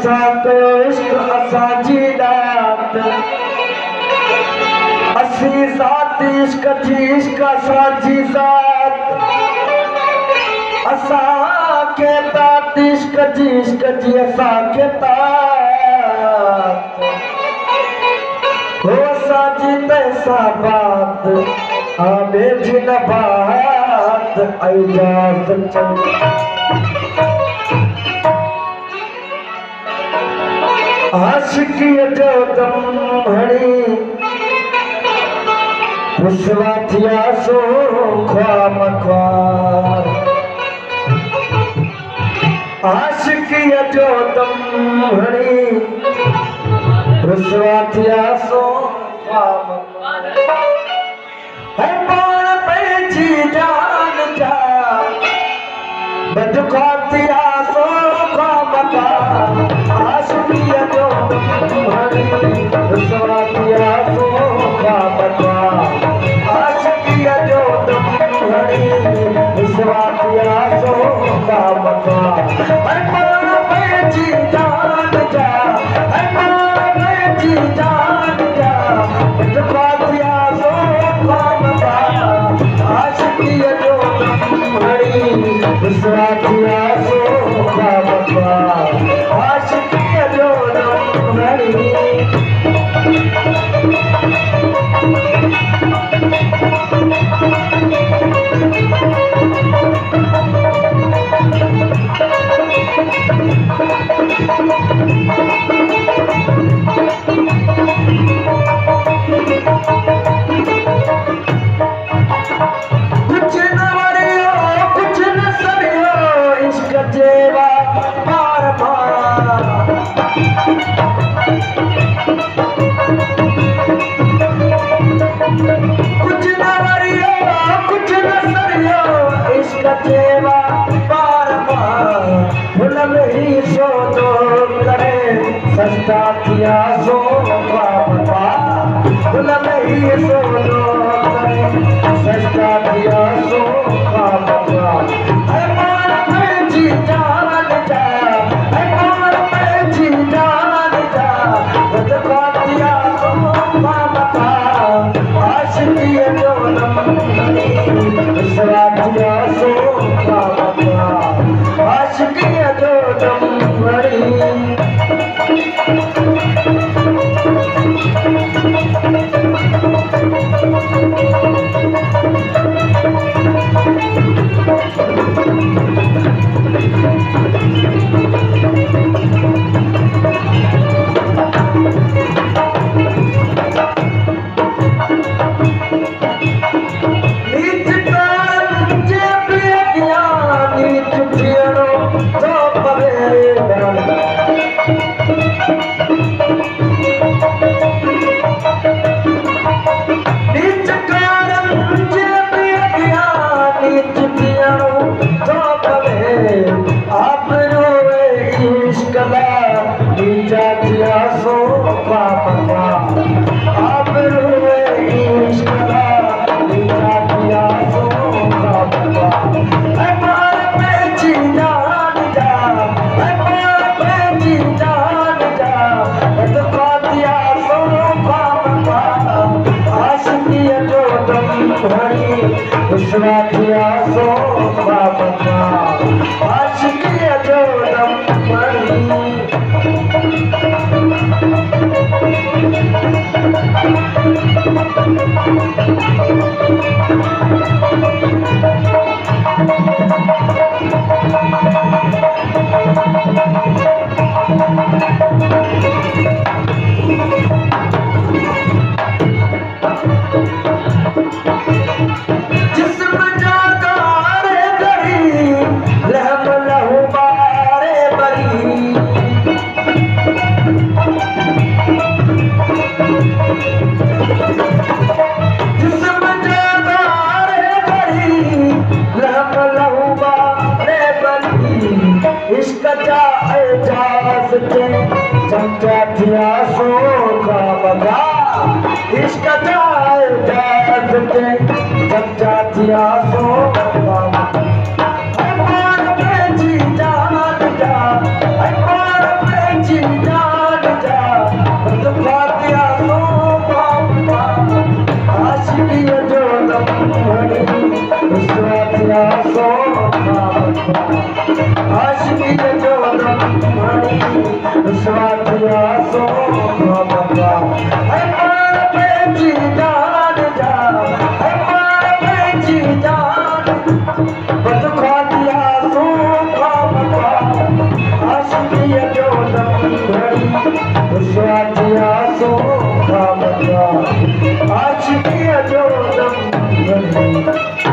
असां कयो इश्क असांजी रात असी ज़ात इश्क जी इश्क असांजी ज़ात असां के तात इश्क जी असां के तात हो असांजी तैसा बात आबे जी न बात इजाज़त आशिकीअ जो दम हणी रुसवा थिया सो ख्वाम ख्वार आशिकीअ जो दम हणी रुसवा थिया सो ख्वाम ख्वार है पाण पंहिंजी जान जा बदुखा थिया सो ख्वाम ख्वार आशिकीअ जो दम हणी रुसवा थिया सो ख्वाम ख्वार आशिकीअ जो दम हणी रुसवा थिया सो ख्वाम ख्वार है पाण पंहिंजी जान जा है पाण पंहिंजी जान जा बदुखा थिया सो ख्वाम ख्वार आशिकीअ जो दम हणी रुसवा थिया सो ख्वाम ख्वार आशिकीअ जो दम हणी कुछ न वरियो कुछ न सरियो इश्क जेवा पार पार कुछ न वरियो कुछ न सरियो इश्क जेवा पार पार हुन में ही सौदो करे सस्ता थिया सो ख्वाम ख्वार हुन में ही सौदो करे सस्ता थिया सो ख्वाम ख्वार है पाण पंहिंजी जान जा है पाण पंहिंजी जान जा बदुखा थिया सो ख्वाम ख्वार आशिकीअ जो दम हणी रुसवा थिया सो ख्वाम ख्वार आशिकीअ जो दम हणी रुसवा थिया सो ख्वाम ख्वार आशिकीअ जो दम हणी इश्क जा एजाज़ ते चमचा थिया सो ख्वाम ख्वार इश्क जा एजाज़ ते चमचा थिया सो ख्वाम ख्वार है पाण पंहिंजी जान जा है पाण पंहिंजी स्वातिया सो बाबा है मार बेची जान जा है मार बेची जान बद खातिया सो बाबा आशिकिया जो दम घड़ी स्वातिया सो बाबा आशिकिया जो दम घड़ी